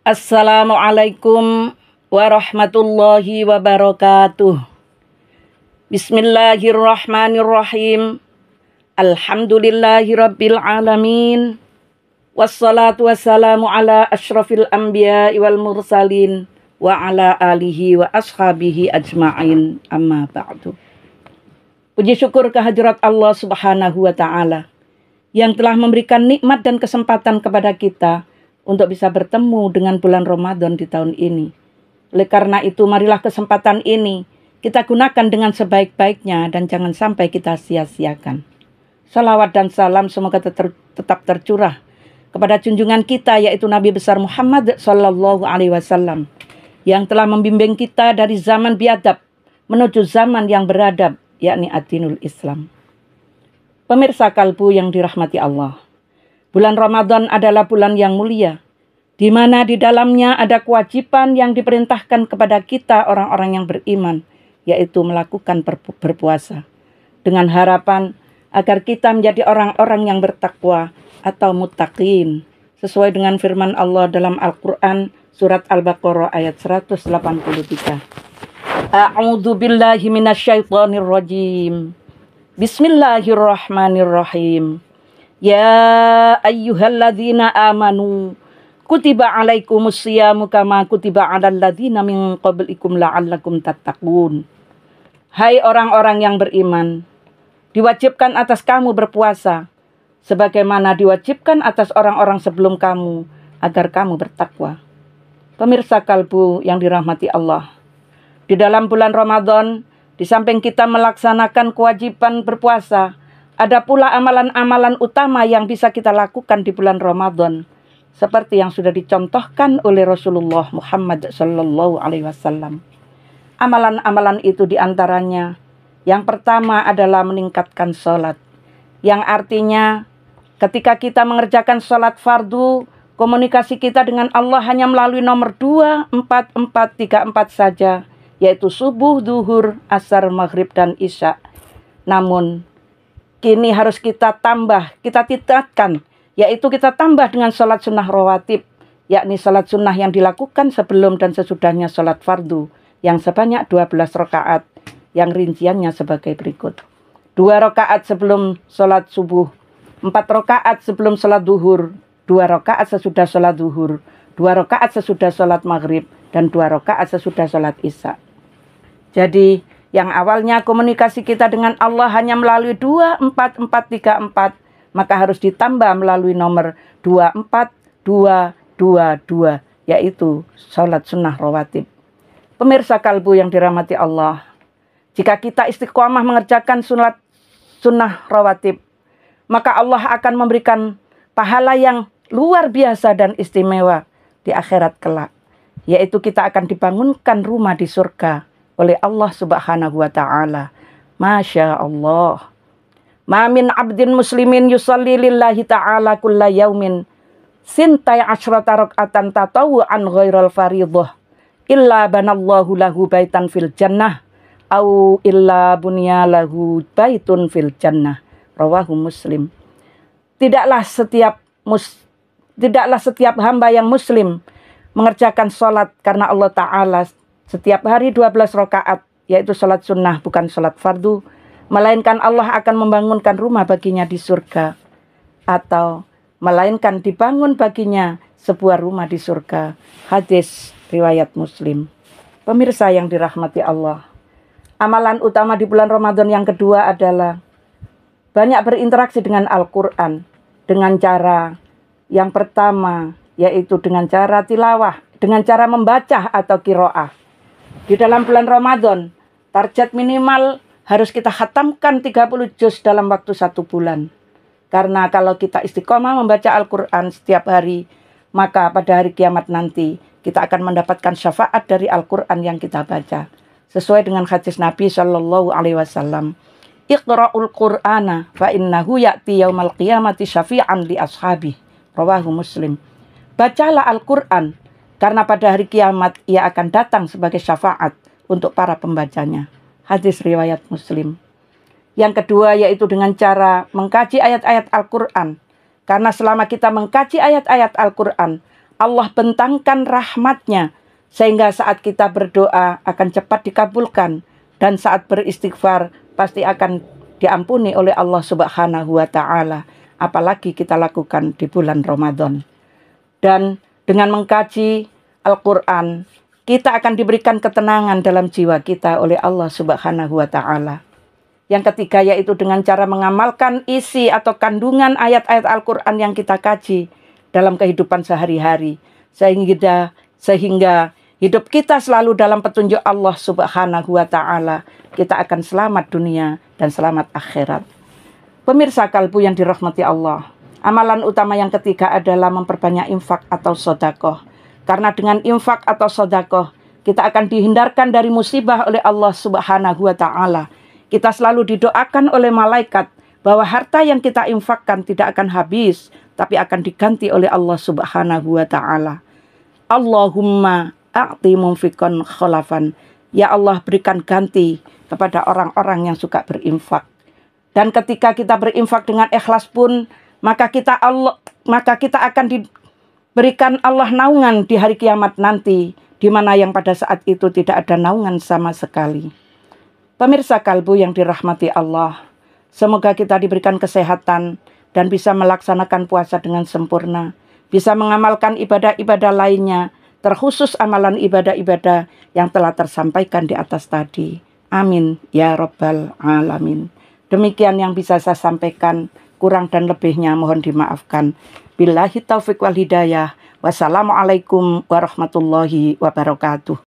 Assalamualaikum warahmatullahi wabarakatuh. Bismillahirrahmanirrahim. Alhamdulillahirabbil alamin. Wassalatu wassalamu ala asyrafil anbiya'i wal mursalin wa ala alihi wa ashabihi ajma'in. Amma ba'du. Puji syukur kehadirat Allah Subhanahu wa taala yang telah memberikan nikmat dan kesempatan kepada kita untuk bisa bertemu dengan bulan Ramadan di tahun ini. Oleh karena itu, marilah kesempatan ini kita gunakan dengan sebaik-baiknya dan jangan sampai kita sia-siakan. Salawat dan salam semoga tetap tercurah kepada junjungan kita, yaitu Nabi besar Muhammad Sallallahu Alaihi Wasallam, yang telah membimbing kita dari zaman biadab menuju zaman yang beradab, yakni ad-dinul Islam. Pemirsa kalbu yang dirahmati Allah, bulan Ramadan adalah bulan yang mulia, di mana di dalamnya ada kewajiban yang diperintahkan kepada kita orang-orang yang beriman, yaitu melakukan berpuasa, dengan harapan agar kita menjadi orang-orang yang bertakwa atau muttaqin, sesuai dengan firman Allah dalam Al-Quran, surat Al-Baqarah ayat 183. A'udzu billahi minasyaitonir rajim. Bismillahirrahmanirrahim. Ya ayyuhalladzina amanu kutiba alaikumus siyamu kama kutiba alal ladzina min qablikum la'allakum tattaqun. Hai orang-orang yang beriman, diwajibkan atas kamu berpuasa sebagaimana diwajibkan atas orang-orang sebelum kamu agar kamu bertakwa. Pemirsa kalbu yang dirahmati Allah, di dalam bulan Ramadan, di samping kita melaksanakan kewajiban berpuasa, ada pula amalan-amalan utama yang bisa kita lakukan di bulan Ramadan, seperti yang sudah dicontohkan oleh Rasulullah Muhammad Sallallahu Alaihi Wasallam. Amalan-amalan itu diantaranya, yang pertama adalah meningkatkan sholat, yang artinya ketika kita mengerjakan sholat fardu, komunikasi kita dengan Allah hanya melalui nomor 2, 4, 4, 3, 4 saja, yaitu subuh, duhur, asar, maghrib, dan isya. Namun kini harus kita tambah, kita tingkatkan, yaitu kita tambah dengan sholat sunnah rawatib, yakni sholat sunnah yang dilakukan sebelum dan sesudahnya sholat fardu, yang sebanyak 12 rakaat, yang rinciannya sebagai berikut. 2 rakaat sebelum sholat subuh, 4 rakaat sebelum sholat duhur, 2 rakaat sesudah sholat duhur, 2 rakaat sesudah sholat maghrib, dan 2 rakaat sesudah sholat isya. Jadi, yang awalnya komunikasi kita dengan Allah hanya melalui 2, 4, 4, 3, 4, maka harus ditambah melalui nomor 2, 4, 2, 2, 2, yaitu sholat sunnah rawatib. Pemirsa kalbu yang dirahmati Allah, jika kita istiqomah mengerjakan sholat sunnah rawatib, maka Allah akan memberikan pahala yang luar biasa dan istimewa di akhirat kelak, yaitu kita akan dibangunkan rumah di surga oleh Allah Subhanahu wa taala. Masya Allah. Ma min abdin muslimin yusalli lillahi ta'ala kulla yaumin sintai asyrata rak'atan tatawu'an ghairal faridah illa banallahu lahu baitan fil jannah au illa bunya lahu baitun fil jannah. Rawahu Muslim. Tidaklah setiap hamba yang muslim mengerjakan sholat karena Allah Ta'ala setiap hari 12 rakaat, yaitu sholat sunnah bukan sholat fardu, melainkan Allah akan membangunkan rumah baginya di surga, atau melainkan dibangun baginya sebuah rumah di surga. Hadis riwayat Muslim. Pemirsa yang dirahmati Allah, amalan utama di bulan Ramadan yang kedua adalah banyak berinteraksi dengan Al-Quran dengan cara yang pertama, yaitu dengan cara tilawah, dengan cara membaca atau qiraah. Di dalam bulan Ramadan, target minimal harus kita khatamkan 30 juz dalam waktu 1 bulan. Karena kalau kita istiqomah membaca Al-Quran setiap hari, maka pada hari kiamat nanti kita akan mendapatkan syafaat dari Al-Quran yang kita baca. Sesuai dengan hadis Nabi Sallallahu Alaihi Wasallam, Iqra'ul Qur'ana fa innahu ya'ti yaumal qiyamati syafi'an li ashabi. Rawahu Muslim. Bacalah Al-Quran, karena pada hari kiamat ia akan datang sebagai syafaat untuk para pembacanya. Hadis riwayat Muslim. Yang kedua yaitu dengan cara mengkaji ayat-ayat Al-Quran. Karena selama kita mengkaji ayat-ayat Al-Quran, Allah bentangkan rahmatnya, sehingga saat kita berdoa akan cepat dikabulkan, dan saat beristighfar pasti akan diampuni oleh Allah Subhanahu wa Ta'ala. Apalagi kita lakukan di bulan Ramadan. Dan dengan mengkaji Al-Quran, kita akan diberikan ketenangan dalam jiwa kita oleh Allah Subhanahu wa Ta'ala. Yang ketiga yaitu dengan cara mengamalkan isi atau kandungan ayat-ayat Al-Quran yang kita kaji dalam kehidupan sehari-hari, sehingga hidup kita selalu dalam petunjuk Allah Subhanahu wa Ta'ala. Kita akan selamat dunia dan selamat akhirat. Pemirsa kalbu yang dirahmati Allah, amalan utama yang ketiga adalah memperbanyak infak atau sedekah. Karena dengan infak atau sedekah, kita akan dihindarkan dari musibah oleh Allah Subhanahu wa Ta'ala. Kita selalu didoakan oleh malaikat bahwa harta yang kita infakkan tidak akan habis, tapi akan diganti oleh Allah Subhanahu wa Ta'ala. Allahumma a'ti mumfiqan khalafan. Ya Allah, berikan ganti kepada orang-orang yang suka berinfak. Dan ketika kita berinfak dengan ikhlas pun, maka kita akan diberikan Allah naungan di hari kiamat nanti, di mana yang pada saat itu tidak ada naungan sama sekali. Pemirsa kalbu yang dirahmati Allah, semoga kita diberikan kesehatan dan bisa melaksanakan puasa dengan sempurna, bisa mengamalkan ibadah-ibadah lainnya, terkhusus amalan ibadah-ibadah yang telah tersampaikan di atas tadi. Amin ya Rabbal Alamin. Demikian yang bisa saya sampaikan, kurang dan lebihnya mohon dimaafkan. Billahi taufiq wal hidayah. Wassalamualaikum warahmatullahi wabarakatuh.